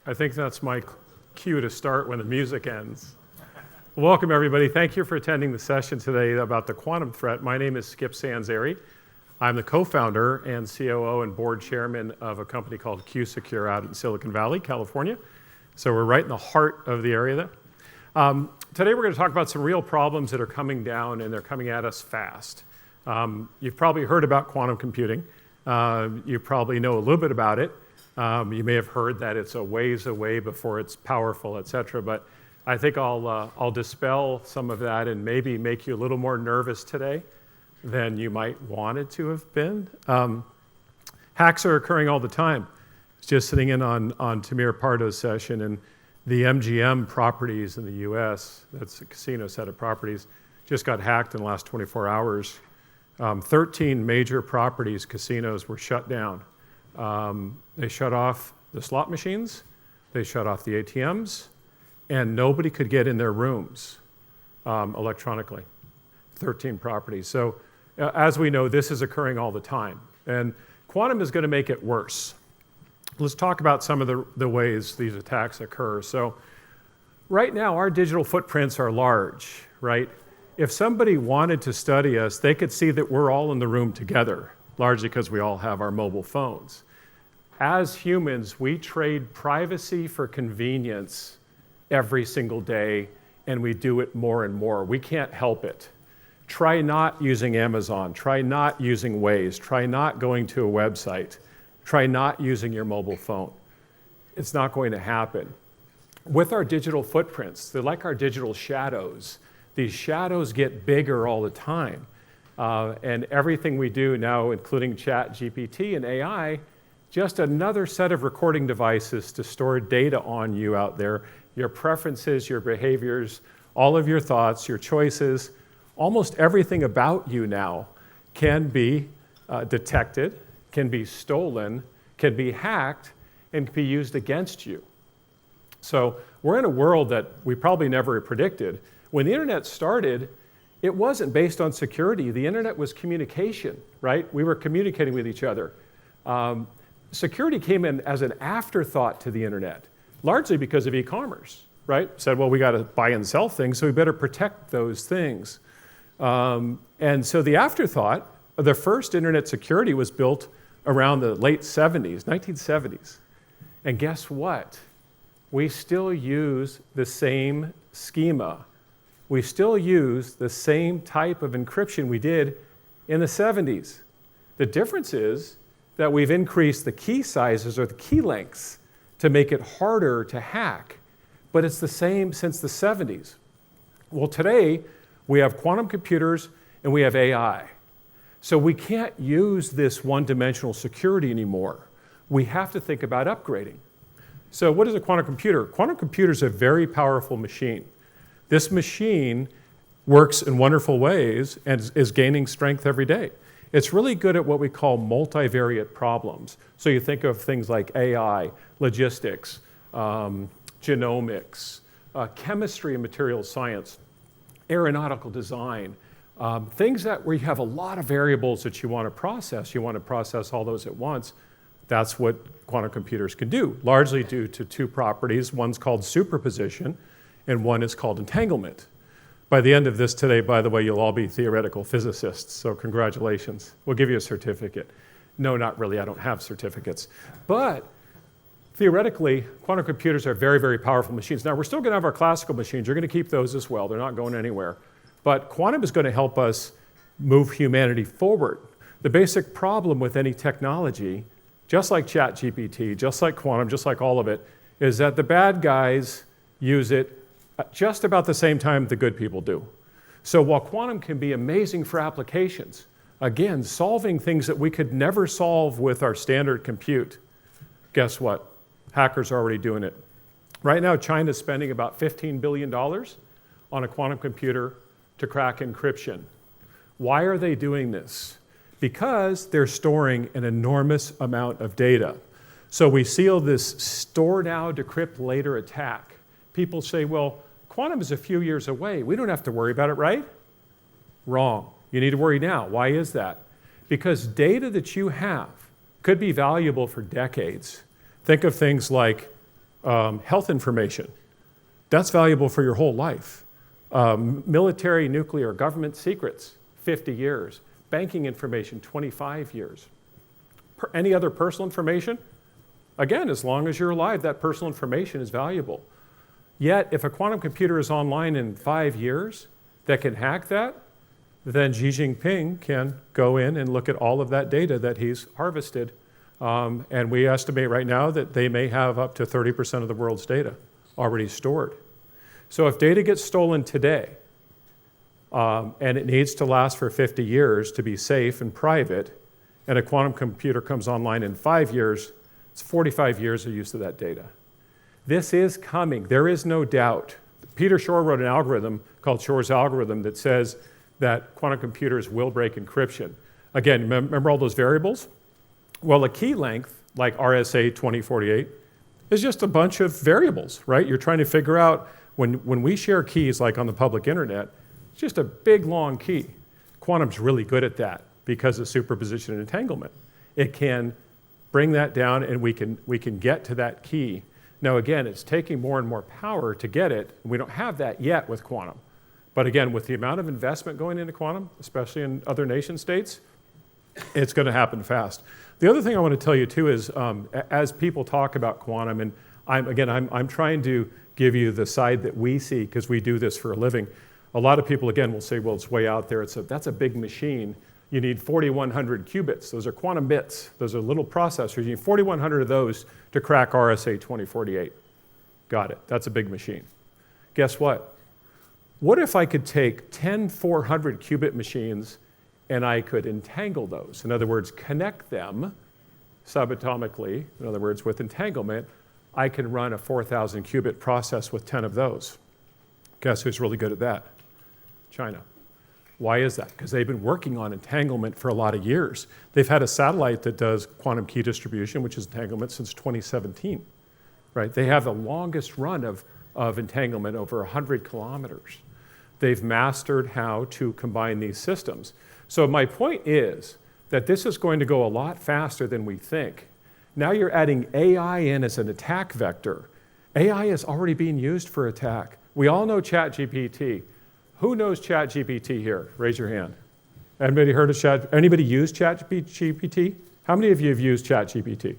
I think that's my cue to start when the music ends. Welcome, everybody. Thank you for attending the session today about the quantum threat. My name is Skip Sanzeri. I'm the co-founder and COO and board chairman of a company called QuSecure out in Silicon Valley, California. So we're right in the heart of the area there. Today we're going to talk about some real problems that are coming down, and they're coming at us fast. You've probably heard about quantum computing. You probably know a little bit about it. You may have heard that it's a ways away before it's powerful, et cetera, but I think I'll dispel some of that and maybe make you a little more nervous today than you might want it to have been. Hacks are occurring all the time. I was just sitting in on Tamir Pardo's session, and the MGM properties in the US, that's a casino set of properties, just got hacked in the last 24 hours. 13 major properties, casinos, were shut down. They shut off the slot machines, they shut off the ATMs, and nobody could get in their rooms electronically. 13 properties. So as we know, this is occurring all the time. And quantum is going to make it worse. Let's talk about some of the ways these attacks occur. So right now, our digital footprints are large, right? If somebody wanted to study us, they could see that we're all in the room together, largely because we all have our mobile phones. As humans, we trade privacy for convenience every single day, and we do it more and more. We can't help it. Try not using Amazon. Try not using Waze. Try not going to a website. Try not using your mobile phone. It's not going to happen. With our digital footprints, they're like our digital shadows. These shadows get bigger all the time. And everything we do now, including ChatGPT and AI, just another set of recording devices to store data on you out there, your preferences, your behaviors, all of your thoughts, your choices. Almost everything about you now can be detected, can be stolen, can be hacked, and can be used against you. So we're in a world that we probably never predicted. When the internet started, it wasn't based on security. The internet was communication, right? We were communicating with each other. Security came in as an afterthought to the internet, largely because of e-commerce, right? Said, well, we got to buy and sell things, so we better protect those things. And so the afterthought, the first internet security was built around the late 70s, 1970s. And guess what? We still use the same schema. We still use the same type of encryption we did in the 70s. The difference is that we've increased the key sizes or the key lengths to make it harder to hack, but it's the same since the 70s. Well, today we have quantum computers and we have AI. So we can't use this one-dimensional security anymore. We have to think about upgrading. So what is a quantum computer? Quantum computer is a very powerful machine. This machine works in wonderful ways and is gaining strength every day. It's really good at what we call multivariate problems. So you think of things like AI, logistics, genomics, chemistry and materials science, aeronautical design, things where you have a lot of variables that you want to process. You want to process all those at once. That's what quantum computers can do, largely due to two properties. One's called superposition, and one is called entanglement. By the end of this today, by the way, you'll all be theoretical physicists, so congratulations. We'll give you a certificate. No, not really, I don't have certificates. But theoretically, quantum computers are very, very powerful machines. Now, we're still going to have our classical machines. You're going to keep those as well. They're not going anywhere. But quantum is going to help us move humanity forward. The basic problem with any technology, just like ChatGPT, just like quantum, just like all of it, is that the bad guys use it just about the same time the good people do. So while quantum can be amazing for applications, again, solving things that we could never solve with our standard compute, guess what? Hackers are already doing it. Right now, China's spending about $15 billion on a quantum computer to crack encryption. Why are they doing this? Because they're storing an enormous amount of data. So we see this store now, decrypt later attack. People say, well, quantum is a few years away. We don't have to worry about it, right? Wrong. You need to worry now. Why is that? Because data that you have could be valuable for decades. Think of things like health information. That's valuable for your whole life. Military, nuclear, government secrets, 50 years. Banking information, 25 years. Any other personal information? Again, as long as you're alive, that personal information is valuable. Yet, if a quantum computer is online in 5 years that can hack that, then Xi Jinping can go in and look at all of that data that he's harvested. And we estimate right now that they may have up to 30% of the world's data already stored. So if data gets stolen today, and it needs to last for 50 years to be safe and private, and a quantum computer comes online in 5 years, it's 45 years of use of that data. This is coming. There is no doubt. Peter Shor wrote an algorithm called Shor's algorithm that says that quantum computers will break encryption. Again, remember all those variables? Well, a key length, like RSA 2048, is just a bunch of variables, right? You're trying to figure out, when we share keys, like on the public internet, it's just a big, long key. Quantum's really good at that because of superposition and entanglement. It can bring that down, and we can get to that key. Now, again, it's taking more and more power to get it. We don't have that yet with quantum. But again, with the amount of investment going into quantum, especially in other nation states, it's going to happen fast. The other thing I want to tell you too is, as people talk about quantum, and I'm trying to give you the side that we see because we do this for a living. A lot of people, again, will say, well, it's way out there. That's a big machine. You need 4,100 qubits. Those are quantum bits. Those are little processors. You need 4,100 of those to crack RSA 2048. Got it. That's a big machine. Guess what? What if I could take 10 400 qubit machines and I could entangle those? In other words, connect them subatomically. In other words, with entanglement, I can run a 4,000 qubit process with 10 of those. Guess who's really good at that? China. Why is that? Because they've been working on entanglement for a lot of years. They've had a satellite that does quantum key distribution, which is entanglement, since 2017. Right? They have the longest run of entanglement, over 100 kilometers. They've mastered how to combine these systems. So my point is that this is going to go a lot faster than we think. Now you're adding AI in as an attack vector. AI is already being used for attack. We all know ChatGPT. Who knows ChatGPT here? Raise your hand. Anybody heard of Chat? Anybody used ChatGPT? How many of you have used ChatGPT?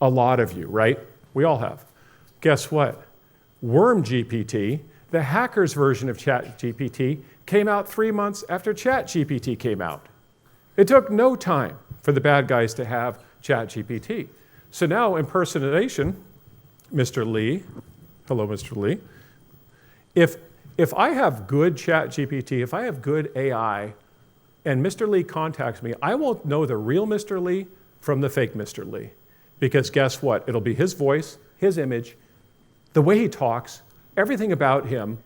A lot of you, right? We all have. Guess what? WormGPT, the hacker's version of ChatGPT, came out 3 months after ChatGPT came out. It took no time for the bad guys to have ChatGPT. So now impersonation, Mr. Lee, hello, Mr. Lee. If I have good ChatGPT, if I have good AI, and Mr. Lee contacts me, I won't know the real Mr. Lee from the fake Mr. Lee. Because guess what? It'll be his voice, his image, the way he talks, everything about him.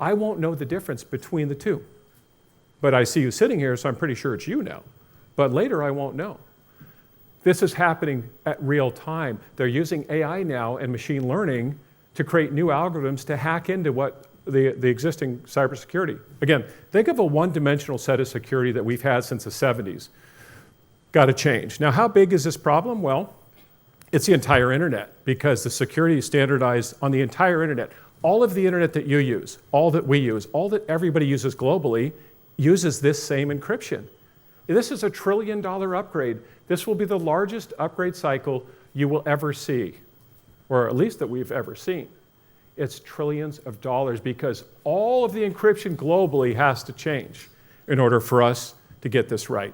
I won't know the difference between the two. But I see you sitting here, so I'm pretty sure it's you now. But later, I won't know. This is happening at real time. They're using AI now and machine learning to create new algorithms to hack into what the existing cybersecurity. Again, think of a one-dimensional set of security that we've had since the 70s. Got to change. Now, how big is this problem? Well, it's the entire internet, because the security is standardized on the entire internet. All of the internet that you use, all that we use, all that everybody uses globally, uses this same encryption. This is $1 trillion upgrade. This will be the largest upgrade cycle you will ever see, or at least that we've ever seen. It's trillions of dollars, because all of the encryption globally has to change in order for us to get this right.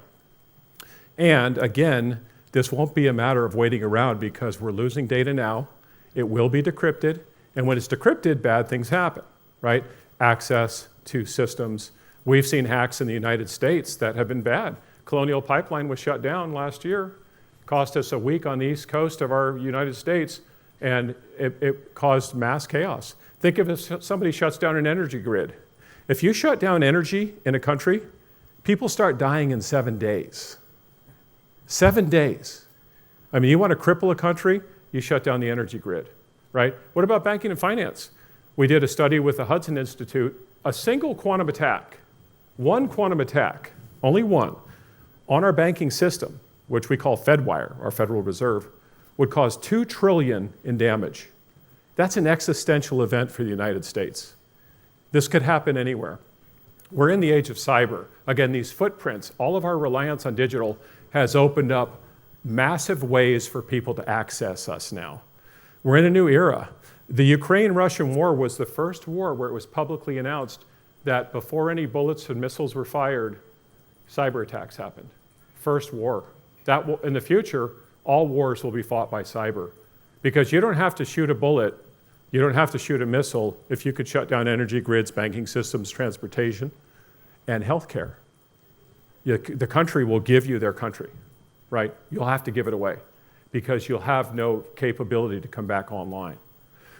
And again, this won't be a matter of waiting around, because we're losing data now. It will be decrypted. And when it's decrypted, bad things happen, right? Access to systems. We've seen hacks in the United States that have been bad. Colonial Pipeline was shut down last year. Cost us a week on the East Coast of our United States, and it caused mass chaos. Think of if somebody shuts down an energy grid. If you shut down energy in a country, people start dying in 7 days. 7 days. I mean, you want to cripple a country, you shut down the energy grid, right? What about banking and finance? We did a study with the Hudson Institute. A single quantum attack, one quantum attack, only one, on our banking system, which we call FedWire, our Federal Reserve, would cause $2 trillion in damage. That's an existential event for the United States. This could happen anywhere. We're in the age of cyber. Again, these footprints, all of our reliance on digital has opened up massive ways for people to access us now. We're in a new era. The Ukraine-Russian war was the first war where it was publicly announced that before any bullets and missiles were fired, cyber attacks happened. First war. That will, in the future, all wars will be fought by cyber. Because you don't have to shoot a bullet, you don't have to shoot a missile if you could shut down energy grids, banking systems, transportation, and healthcare. The country will give you their country, right? You'll have to give it away because you'll have no capability to come back online.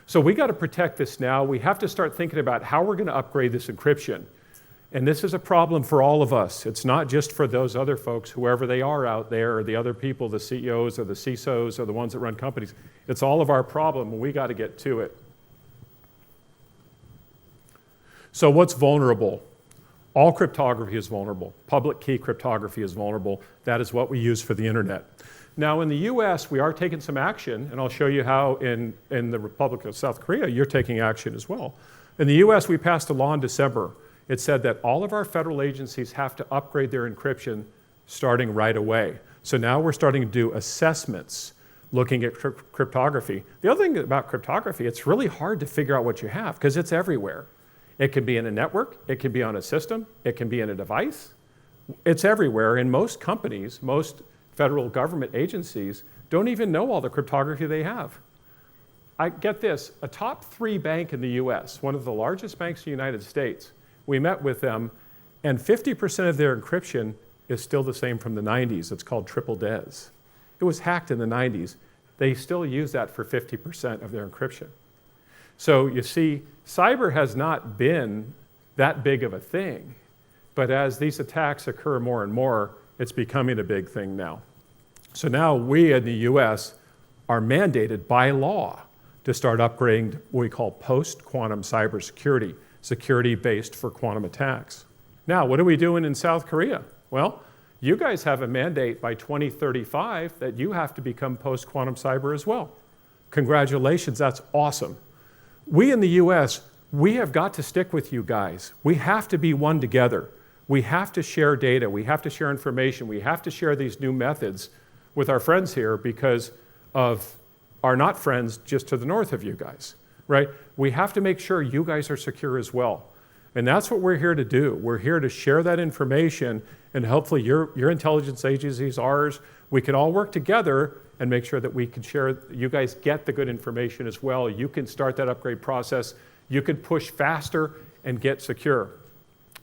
So we got to protect this now. We have to start thinking about how we're going to upgrade this encryption. And this is a problem for all of us. It's not just for those other folks, whoever they are out there, or the other people, the CEOs or the CISOs or the ones that run companies. It's all of our problem, and we got to get to it. So what's vulnerable? All cryptography is vulnerable. Public key cryptography is vulnerable. That is what we use for the internet. Now in the US, we are taking some action, and I'll show you how in the Republic of South Korea, you're taking action as well. In the US, we passed a law in December. It said that all of our federal agencies have to upgrade their encryption starting right away. So now we're starting to do assessments looking at cryptography. The other thing about cryptography, it's really hard to figure out what you have because it's everywhere. It can be in a network, it can be on a system, it can be in a device. It's everywhere, and most companies, most federal government agencies don't even know all the cryptography they have. I get this, a top 3 bank in the US, one of the largest banks in the United States, we met with them, and 50% of their encryption is still the same from the 90s. It's called triple DES. It was hacked in the 90s. They still use that for 50% of their encryption. So you see, cyber has not been that big of a thing, but as these attacks occur more and more, it's becoming a big thing now. So now we in the US are mandated by law to start upgrading what we call post-quantum cybersecurity, security based for quantum attacks. Now, what are we doing in South Korea? Well, you guys have a mandate by 2035 that you have to become post-quantum cyber as well. Congratulations, that's awesome. We in the US, we have got to stick with you guys. We have to be one together. We have to share data. We have to share information. We have to share these new methods with our friends here because of our not friends just to the north of you guys, right? We have to make sure you guys are secure as well. And that's what we're here to do. We're here to share that information, and hopefully your intelligence agencies, ours, we can all work together and make sure that we can share, you guys get the good information as well. You can start that upgrade process. You can push faster and get secure.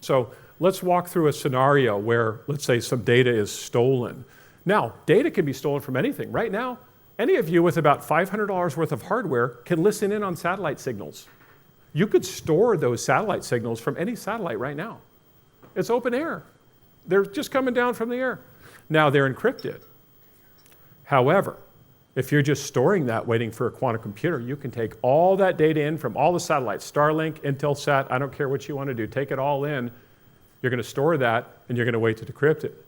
So let's walk through a scenario where, let's say, some data is stolen. Now, data can be stolen from anything. Right now, any of you with about $500 worth of hardware can listen in on satellite signals. You could store those satellite signals from any satellite right now. It's open air. They're just coming down from the air. Now, they're encrypted. However, if you're just storing that waiting for a quantum computer, you can take all that data in from all the satellites, Starlink, Intelsat, I don't care what you want to do, take it all in. You're going to store that, and you're going to wait to decrypt it.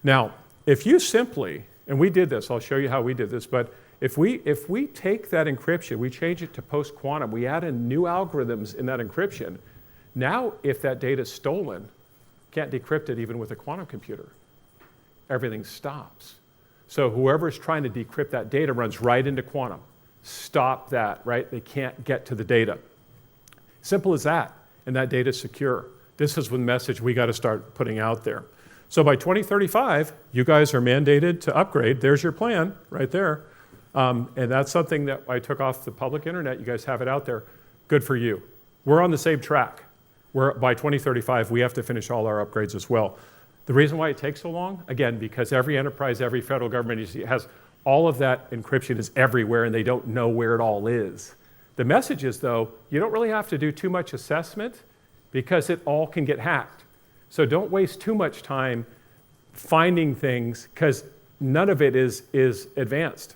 Now, if you simply, and we did this, I'll show you how we did this, but if we take that encryption, we change it to post-quantum, we add in new algorithms in that encryption, now if that data is stolen, can't decrypt it even with a quantum computer. Everything stops. So whoever's trying to decrypt that data runs right into quantum. Stop that, right? They can't get to the data. Simple as that, and that data is secure. This is the message we got to start putting out there. So by 2035, you guys are mandated to upgrade. There's your plan right there. And that's something that I took off the public internet. You guys have it out there. Good for you. We're on the same track. By 2035, we have to finish all our upgrades as well. The reason why it takes so long, again, because every enterprise, every federal government agency has all of that encryption is everywhere and they don't know where it all is. The message is, though, you don't really have to do too much assessment because it all can get hacked. So don't waste too much time finding things because none of it is advanced.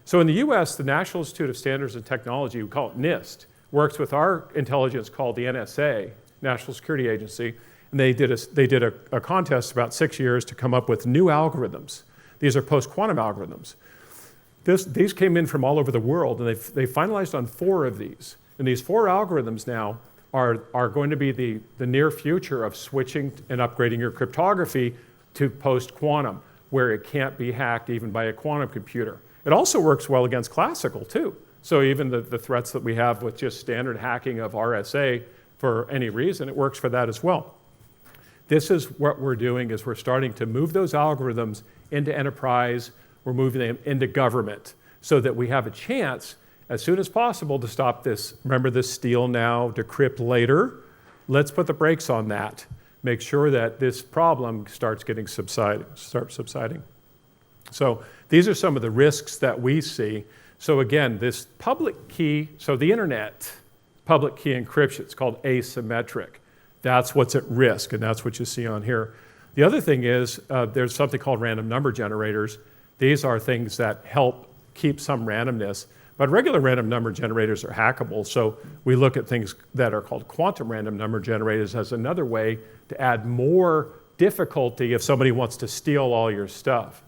So in the US, the National Institute of Standards and Technology, we call it NIST, works with our intelligence called the NSA, National Security Agency, and they did a contest about 6 years to come up with new algorithms. These are post-quantum algorithms. These came in from all over the world, and they finalized on 4 of these. And these 4 algorithms now are going to be the near future of switching and upgrading your cryptography to post-quantum, where it can't be hacked even by a quantum computer. It also works well against classical, too. So even the threats that we have with just standard hacking of RSA for any reason, it works for that as well. This is what we're doing, is we're starting to move those algorithms into enterprise. We're moving them into government so that we have a chance as soon as possible to stop this. Remember this steal now, decrypt later? Let's put the brakes on that. Make sure that this problem starts subsiding. So these are some of the risks that we see. So again, this public key, so the internet, public key encryption, it's called asymmetric. That's what's at risk, and that's what you see on here. The other thing is there's something called random number generators. These are things that help keep some randomness, but regular random number generators are hackable. So we look at things that are called quantum random number generators as another way to add more difficulty if somebody wants to steal all your stuff.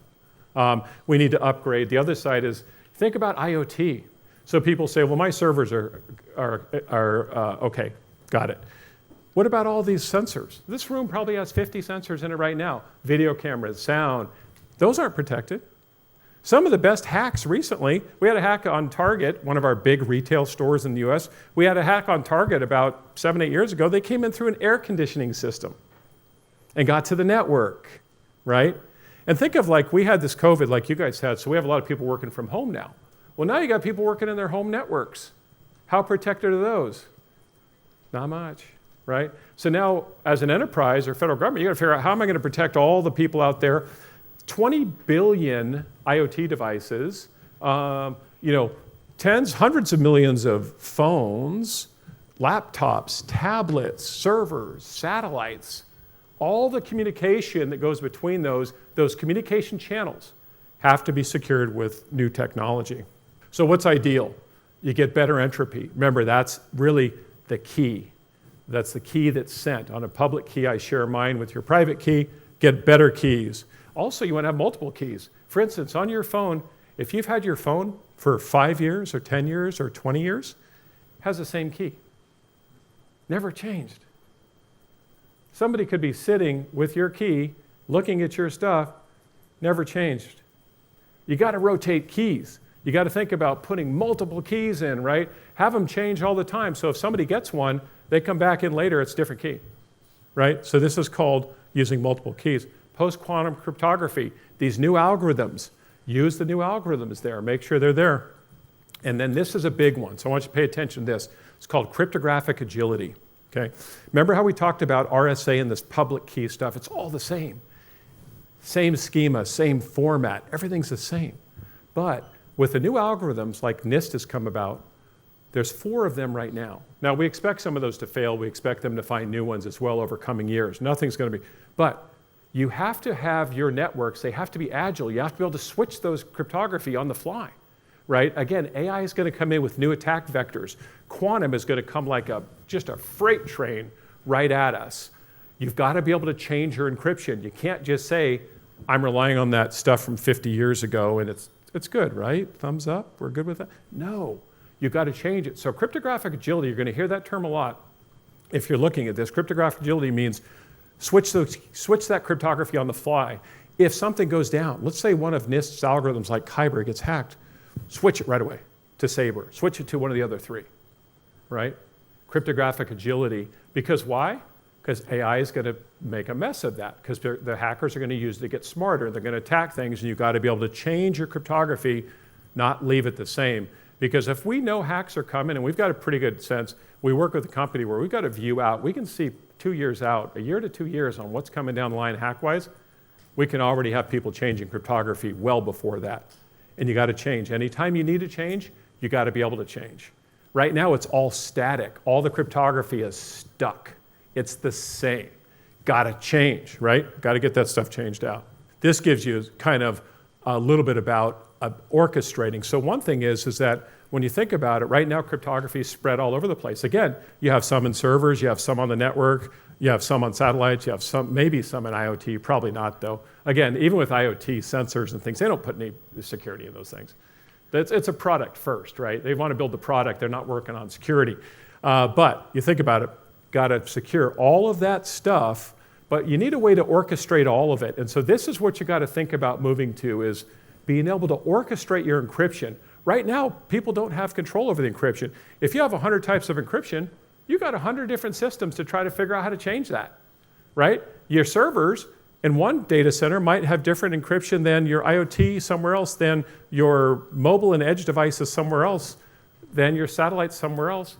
We need to upgrade. The other side is, think about IoT. So people say, well, my servers are okay, got it. What about all these sensors? This room probably has 50 sensors in it right now. Video cameras, sound, those aren't protected. Some of the best hacks recently, we had a hack on Target, one of our big retail stores in the US. We had a hack on Target about 7, 8 years ago. They came in through an air conditioning system and got to the network, right? And think of like, we had this COVID like you guys had, so we have a lot of people working from home now. Well, now you got people working in their home networks. How protected are those? Not much, right? So now, as an enterprise or federal government, you got to figure out, how am I going to protect all the people out there? 20 billion IoT devices, tens, hundreds of millions of phones, laptops, tablets, servers, satellites, all the communication that goes between those communication channels have to be secured with new technology. So what's ideal? You get better entropy. Remember, that's really the key. That's the key that's sent. On a public key, I share mine with your private key, get better keys. Also, you want to have multiple keys. For instance, on your phone, if you've had your phone for 5 years or 10 years or 20 years, it has the same key. Never changed. Somebody could be sitting with your key, looking at your stuff, never changed. You got to rotate keys. You got to think about putting multiple keys in, right? Have them change all the time. So if somebody gets one, they come back in later, it's a different key, right? So this is called using multiple keys. Post-quantum cryptography, these new algorithms, use the new algorithms there, make sure they're there. And then this is a big one, so I want you to pay attention to this. It's called cryptographic agility, okay? Remember how we talked about RSA and this public key stuff? It's all the same. Same schema, same format, everything's the same. But with the new algorithms like NIST has come about, there's 4 of them right now. Now, we expect some of those to fail. We expect them to find new ones as well over coming years. Nothing's going to be, but you have to have your networks, they have to be agile. You have to be able to switch those cryptography on the fly, right? Again, AI is going to come in with new attack vectors. Quantum is going to come like just a freight train right at us. You've got to be able to change your encryption. You can't just say, I'm relying on that stuff from 50 years ago and it's good, right? Thumbs up, we're good with that? No, you've got to change it. So cryptographic agility, you're going to hear that term a lot. If you're looking at this, cryptographic agility means switch that cryptography on the fly. If something goes down, let's say one of NIST's algorithms like Kyber gets hacked, switch it right away to Sabre. Switch it to one of the other 3, right? Cryptographic agility. Because why? Because AI is going to make a mess of that, because the hackers are going to use it to get smarter. They're going to attack things, and you've got to be able to change your cryptography, not leave it the same. Because if we know hacks are coming, and we've got a pretty good sense, we work with a company where we've got a view out. We can see 2 years out, a year to 2 years on what's coming down the line hack-wise. We can already have people changing cryptography well before that. And you got to change. Anytime you need to change, you got to be able to change. Right now, it's all static. All the cryptography is stuck. It's the same. Got to change, right? Got to get that stuff changed out. This gives you kind of a little bit about orchestrating. So one thing is that when you think about it, right now cryptography is spread all over the place. Again, you have some in servers, you have some on the network, you have some on satellites, you have some, maybe some in IoT, probably not though. Again, even with IoT sensors and things, they don't put any security in those things. It's a product first, right? They want to build the product. They're not working on security. But you think about it, got to secure all of that stuff, but you need a way to orchestrate all of it. And so this is what you got to think about moving to, is being able to orchestrate your encryption. Right now, people don't have control over the encryption. If you have 100 types of encryption, you got 100 different systems to try to figure out how to change that, right? Your servers in one data center might have different encryption than your IoT somewhere else, than your mobile and edge devices somewhere else, than your satellites somewhere else.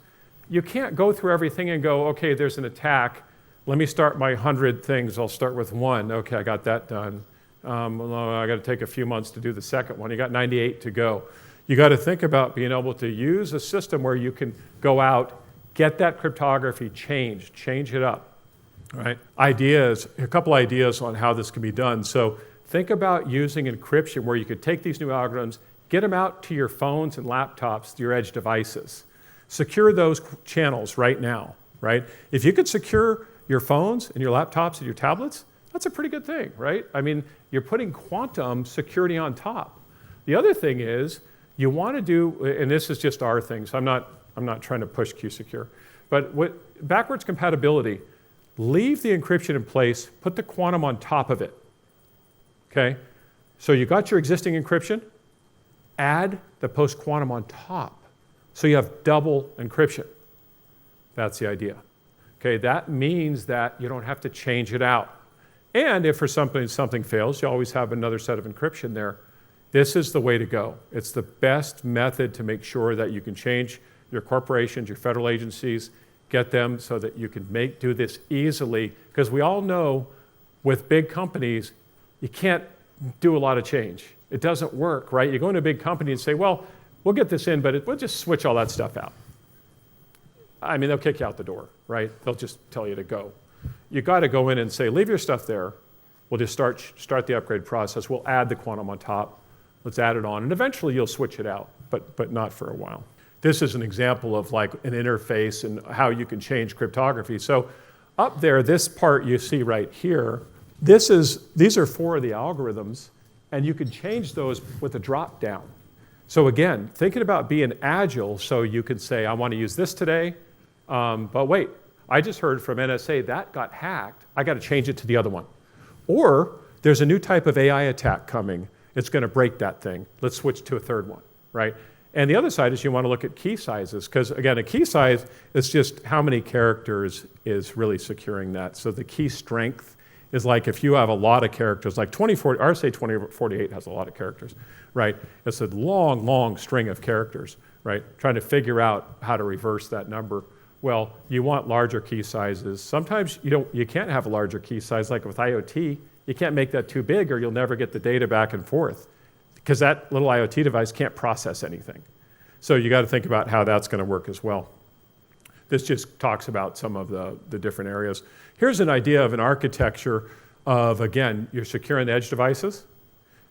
You can't go through everything and go, okay, there's an attack. Let me start my 100 things. I'll start with one. Okay, I got that done. I got to take a few months to do the second one. You got 98 to go. You got to think about being able to use a system where you can go out, get that cryptography changed, change it up, right? Ideas, a couple ideas on how this can be done. So think about using encryption where you could take these new algorithms, get them out to your phones and laptops, to your edge devices. Secure those channels right now, right? If you could secure your phones and your laptops and your tablets, that's a pretty good thing, right? I mean, you're putting quantum security on top. The other thing is, you want to do, and this is just our thing, so I'm not trying to push QSecure, but backwards compatibility, leave the encryption in place, put the quantum on top of it, okay? So you got your existing encryption, add the post-quantum on top, so you have double encryption. That's the idea. Okay, that means that you don't have to change it out. And if for something fails, you always have another set of encryption there. This is the way to go. It's the best method to make sure that you can change your corporations, your federal agencies, get them so that you can do this easily. Because we all know with big companies, you can't do a lot of change. It doesn't work, right? You go into a big company and say, well, we'll get this in, but we'll just switch all that stuff out. I mean, they'll kick you out the door, right? They'll just tell you to go. You got to go in and say, leave your stuff there. We'll just start the upgrade process. We'll add the quantum on top. Let's add it on. And eventually you'll switch it out, but not for a while. This is an example of like an interface and how you can change cryptography. So up there, this part you see right here, these are 4 of the algorithms, and you can change those with a drop down. So again, thinking about being agile, so you can say, I want to use this today, but wait, I just heard from NSA that got hacked. I got to change it to the other one. Or there's a new type of AI attack coming. It's going to break that thing. Let's switch to a third one, right? And the other side is you want to look at key sizes, because again, a key size is just how many characters is really securing that. So the key strength is like if you have a lot of characters, like 2040, RSA 2048 has a lot of characters, right? It's a long, long string of characters, right? Trying to figure out how to reverse that number. Well, you want larger key sizes. Sometimes you can't have a larger key size, like with IoT. You can't make that too big or you'll never get the data back and forth, because that little IoT device can't process anything. So you got to think about how that's going to work as well. This just talks about some of the different areas. Here's an idea of an architecture of, again, you're securing edge devices.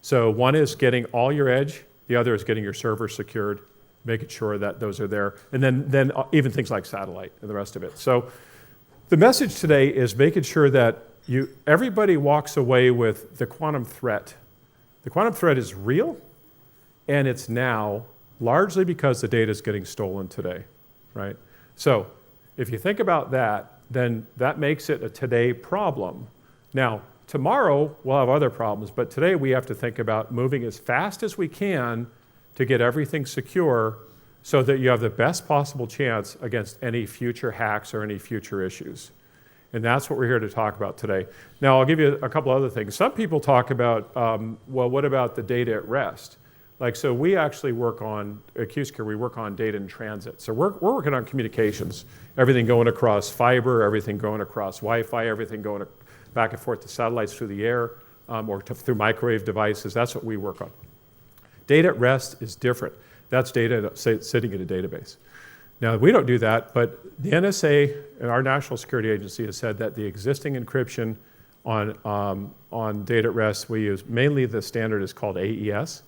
So one is getting all your edge, the other is getting your server secured, making sure that those are there, and then even things like satellite and the rest of it. So the message today is making sure that everybody walks away with the quantum threat. The quantum threat is real, and it's now largely because the data is getting stolen today, right? So if you think about that, then that makes it a today problem. Now, tomorrow we'll have other problems, but today we have to think about moving as fast as we can to get everything secure so that you have the best possible chance against any future hacks or any future issues. And that's what we're here to talk about today. Now, I'll give you a couple other things. Some people talk about, well, what about the data at rest? Like, so we actually work on, at QSecure, we work on data in transit. So we're working on communications, everything going across fiber, everything going across Wi-Fi, everything going back and forth to satellites through the air, or through microwave devices. That's what we work on. Data at rest is different. That's data sitting in a database. Now, we don't do that, but the NSA and our National Security Agency has said that the existing encryption on data at rest, we use mainly the standard is called AES.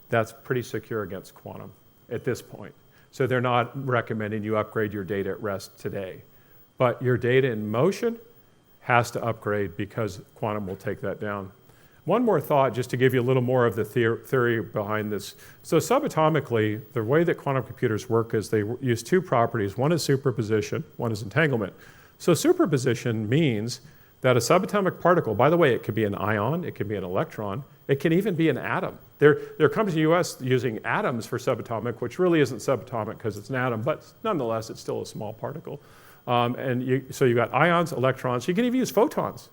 That's pretty secure against quantum at this point. So they're not recommending you upgrade your data at rest today. But your data in motion has to upgrade because quantum will take that down. one more thought, just to give you a little more of the theory behind this. So subatomically, the way that quantum computers work is they use two properties. One is superposition, one is entanglement. So superposition means that a subatomic particle, by the way, it could be an ion, it can be an electron, it can even be an atom. There are companies in the US using atoms for subatomic, which really isn't subatomic because it's an atom, but nonetheless, it's still a small particle. So you've got ions, electrons, you can even use photons.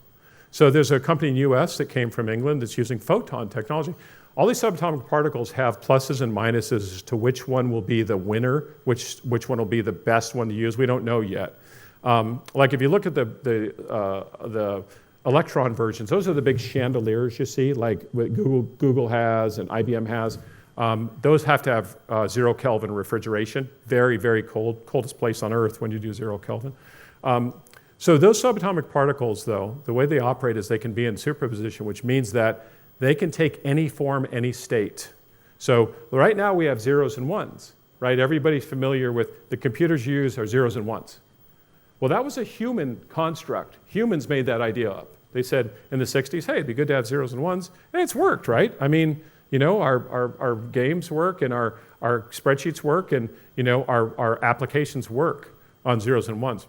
So there's a company in the US that came from England that's using photon technology. All these subatomic particles have pluses and minuses as to which one will be the winner, which one will be the best one to use. We don't know yet. Like if you look at the electron versions, those are the big chandeliers you see, like what Google has and IBM has. Those have to have 0 Kelvin refrigeration, very, very cold, coldest place on Earth when you do 0 Kelvin. So those subatomic particles, though, the way they operate is they can be in superposition, which means that they can take any form, any state. So right now we have zeros and ones, right? Everybody's familiar with the computers you use are zeros and ones. Well, that was a human construct. Humans made that idea up. They said in the 60s, hey, it'd be good to have zeros and ones. And it's worked, right? I mean, you know, our games work and our spreadsheets work and, you know, our applications work on zeros and ones.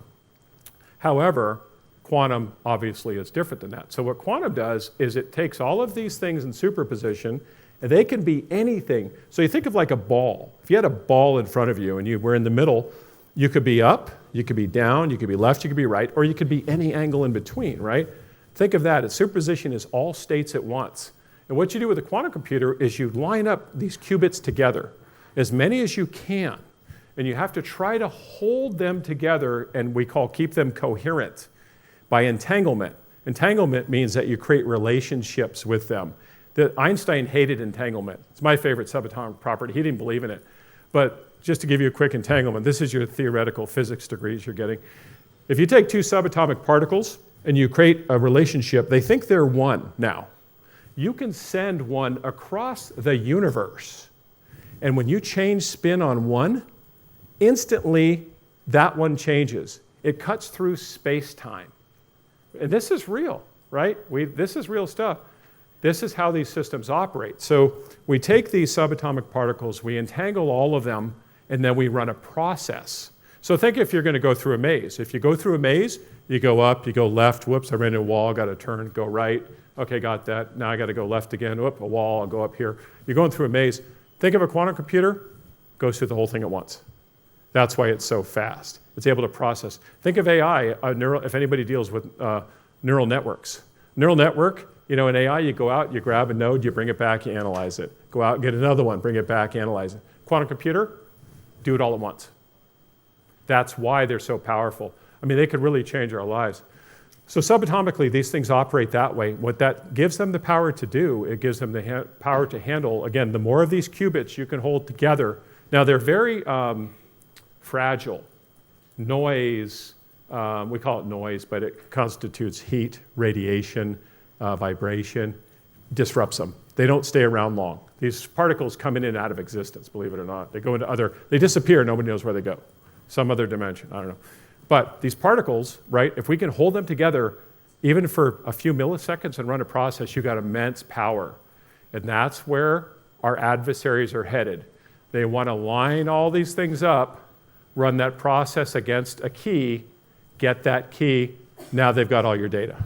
However, quantum obviously is different than that. So what quantum does is it takes all of these things in superposition, and they can be anything. So you think of like a ball. If you had a ball in front of you and you were in the middle, you could be up, you could be down, you could be left, you could be right, or you could be any angle in between, right? Think of that as superposition is all states at once. And what you do with a quantum computer is you line up these qubits together, as many as you can, and you have to try to hold them together, and we keep them coherent by entanglement. Entanglement means that you create relationships with them. Einstein hated entanglement. It's my favorite subatomic property. He didn't believe in it. But just to give you a quick entanglement, this is your theoretical physics degrees you're getting. If you take two subatomic particles and you create a relationship, they think they're one now. You can send one across the universe. And when you change spin on one, instantly that one changes. It cuts through space-time. And this is real, right? This is real stuff. This is how these systems operate. So we take these subatomic particles, we entangle all of them, and then we run a process. So think if you're going to go through a maze. If you go through a maze, you go up, you go left, whoops, I ran into a wall, got to turn, go right. Okay, got that. Now I got to go left again, whoop, a wall, I'll go up here. You're going through a maze. Think of a quantum computer, goes through the whole thing at once. That's why it's so fast. It's able to process. Think of AI, if anybody deals with neural networks. Neural network, you know, in AI, you go out, you grab a node, you bring it back, you analyze it. Go out, get another one, bring it back, analyze it. Quantum computer, do it all at once. That's why they're so powerful. I mean, they could really change our lives. So subatomically, these things operate that way. What that gives them the power to do, it gives them the power to handle, again, the more of these qubits you can hold together. Now, they're very fragile. Noise, we call it noise, but it constitutes heat, radiation, vibration, disrupts them. They don't stay around long. These particles come in and out of existence, believe it or not. They go into they disappear, nobody knows where they go. Some other dimension, I don't know. But these particles, right, if we can hold them together, even for a few milliseconds and run a process, you've got immense power. And that's where our adversaries are headed. They want to line all these things up, run that process against a key, get that key, now they've got all your data.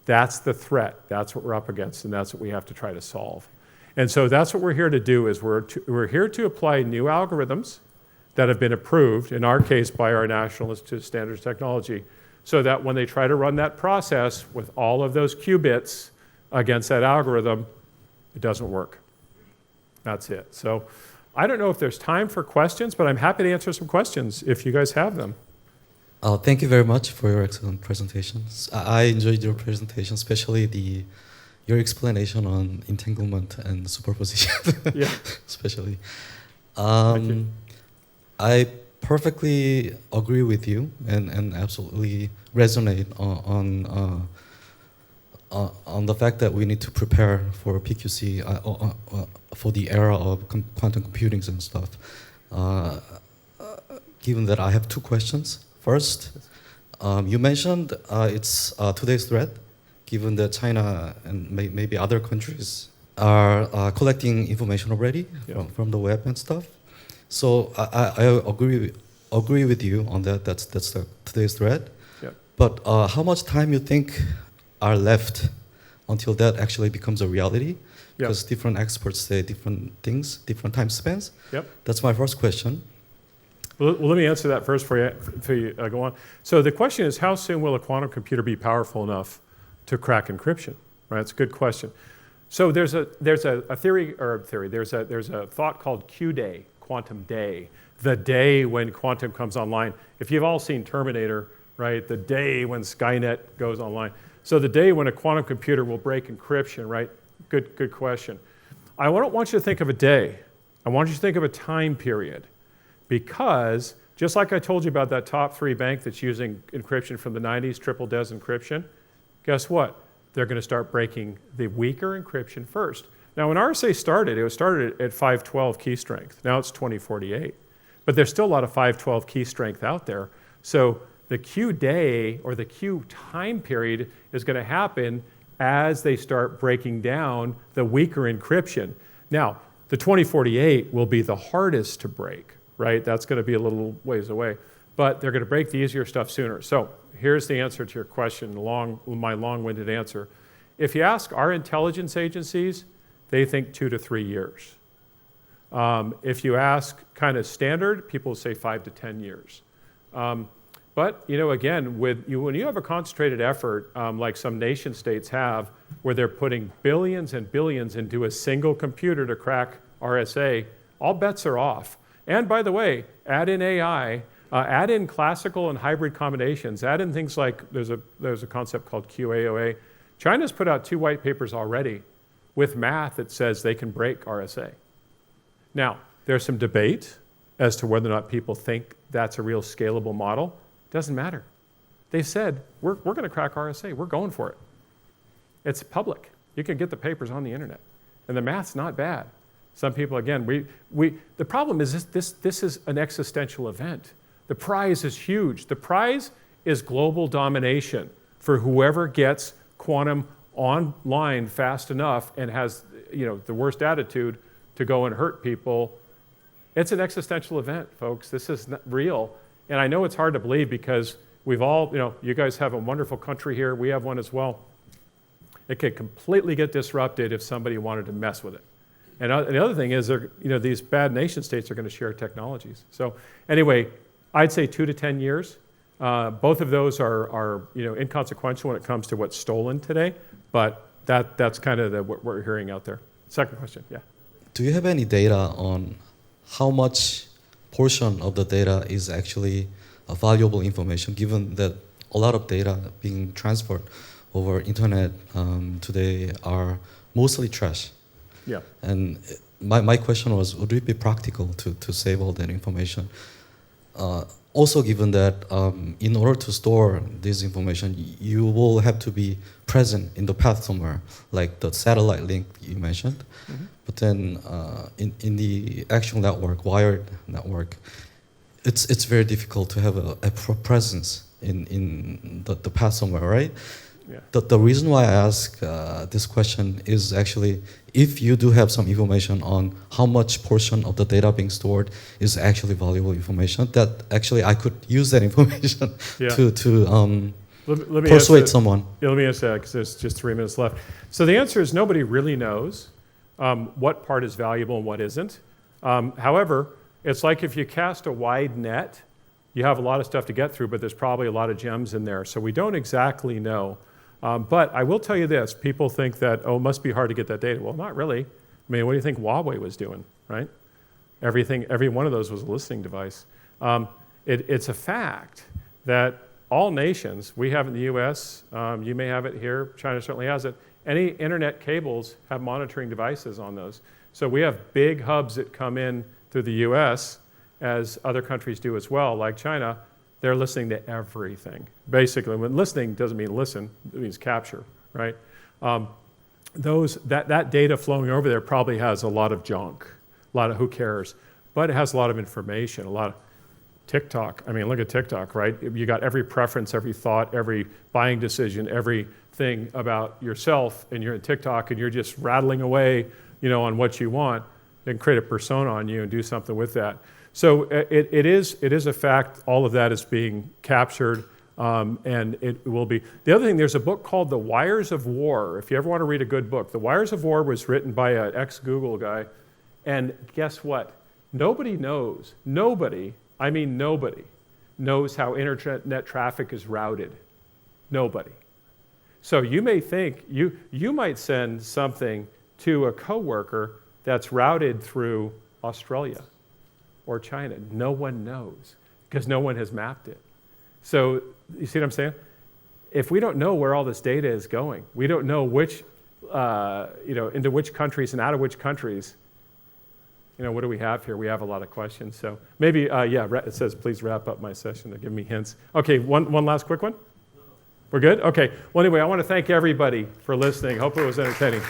That's the threat. That's what we're up against, and that's what we have to try to solve. And so that's what we're here to do, is we're here to apply new algorithms that have been approved, in our case by our National Institute of Standards Technology, so that when they try to run that process with all of those qubits against that algorithm, it doesn't work. That's it. So I don't know if there's time for questions, but I'm happy to answer some questions if you guys have them. Thank you very much for your excellent presentations. I enjoyed your presentation, especially your explanation on entanglement and superposition. Yeah. Especially. Thank you. I perfectly agree with you and absolutely resonate on the fact that we need to prepare for PQC for the era of quantum computings and stuff. Given that, I have two questions. First, you mentioned it's today's threat, given that China and maybe other countries are collecting information already from the web and stuff. So I agree with you on that. That's today's threat. Yep. But how much time you think are left until that actually becomes a reality? Because different experts say different things, different time spans. Yep. That's my first question. Well, let me answer that first for you go on. So the question is, how soon will a quantum computer be powerful enough to crack encryption? Right, it's a good question. So there's a thought called Q-day, quantum day, the day when quantum comes online. If you've all seen Terminator, right, the day when Skynet goes online. So the day when a quantum computer will break encryption, right? Good question. I don't want you to think of a day. I want you to think of a time period. Because just like I told you about that top 3 bank that's using encryption from the 90s, triple des encryption, guess what? They're going to start breaking the weaker encryption first. Now, when RSA started, it was started at 512 key strength. Now it's 2048. But there's still a lot of 512 key strength out there. So the Q day or the Q time period is going to happen as they start breaking down the weaker encryption. Now, the 2048 will be the hardest to break, right? That's going to be a little ways away. But they're going to break the easier stuff sooner. So here's the answer to your question, my long-winded answer. If you ask our intelligence agencies, they think 2 to 3 years. If you ask kind of standard, people say 5 to 10 years. But again, when you have a concentrated effort like some nation states have, where they're putting billions and billions into a single computer to crack RSA, all bets are off. And by the way, add in AI, add in classical and hybrid combinations, add in things like there's a concept called QAOA. China's put out 2 white papers already with math that says they can break RSA. Now, there's some debate as to whether or not people think that's a real scalable model. Doesn't matter. They said, we're going to crack RSA. We're going for it. It's public. You can get the papers on the internet. And the math's not bad. Some people, again, the problem is this is an existential event. The prize is huge. The prize is global domination for whoever gets quantum online fast enough and has the worst attitude to go and hurt people. It's an existential event, folks. This is not real. And I know it's hard to believe because we've all, you guys have a wonderful country here. We have one as well. It could completely get disrupted if somebody wanted to mess with it. And the other thing is, these bad nation states are going to share technologies. So anyway, I'd say 2 to 10 years. Both of those are inconsequential when it comes to what's stolen today. But that's kind of what we're hearing out there. Second question, yeah. Do you have any data on how much portion of the data is actually valuable information, given that a lot of data being transferred over internet today are mostly trash? Yeah. And my question was, would it be practical to save all that information? Also, given that in order to store this information, you will have to be present in the path somewhere, like the satellite link you mentioned. Mm-hmm. But then in the actual network, wired network, it's very difficult to have a presence in the path somewhere, right? Yeah. The reason why I ask this question is actually if you do have some information on how much portion of the data being stored is actually valuable information, that actually I could use that information to persuade someone. Yeah, let me answer that because there's just 3 minutes left. So the answer is nobody really knows what part is valuable and what isn't. However, it's like if you cast a wide net, you have a lot of stuff to get through, but there's probably a lot of gems in there. So we don't exactly know. But I will tell you this, people think that, it must be hard to get that data. Well, not really. I mean, what do you think Huawei was doing, right? Every one of those was a listening device. It's a fact that all nations, we have it in the US, you may have it here, China certainly has it, any internet cables have monitoring devices on those. So we have big hubs that come in through the US, as other countries do as well, like China. They're listening to everything. Basically, when listening doesn't mean listen, it means capture, right? That data flowing over there probably has a lot of junk, a lot of who cares, but it has a lot of information, a lot of TikTok. I mean, look at TikTok, right? You got every preference, every thought, every buying decision, everything about yourself, and you're in TikTok, and you're just rattling away, on what you want, and create a persona on you and do something with that. So it is a fact. All of that is being captured, and it will be. The other thing, there's a book called The Wires of War. If you ever want to read a good book, The Wires of War was written by an ex-Google guy, and guess what? Nobody knows. Nobody knows how internet traffic is routed. Nobody. So you may think, you might send something to a coworker that's routed through Australia or China. No one knows because no one has mapped it. So you see what I'm saying? If we don't know where all this data is going, we don't know which, into which countries and out of which countries, what do we have here? We have a lot of questions. So maybe, it says, please wrap up my session to give me hints. Okay, one last quick one? We're good? Okay. Well, anyway, I want to thank everybody for listening. Hope it was entertaining.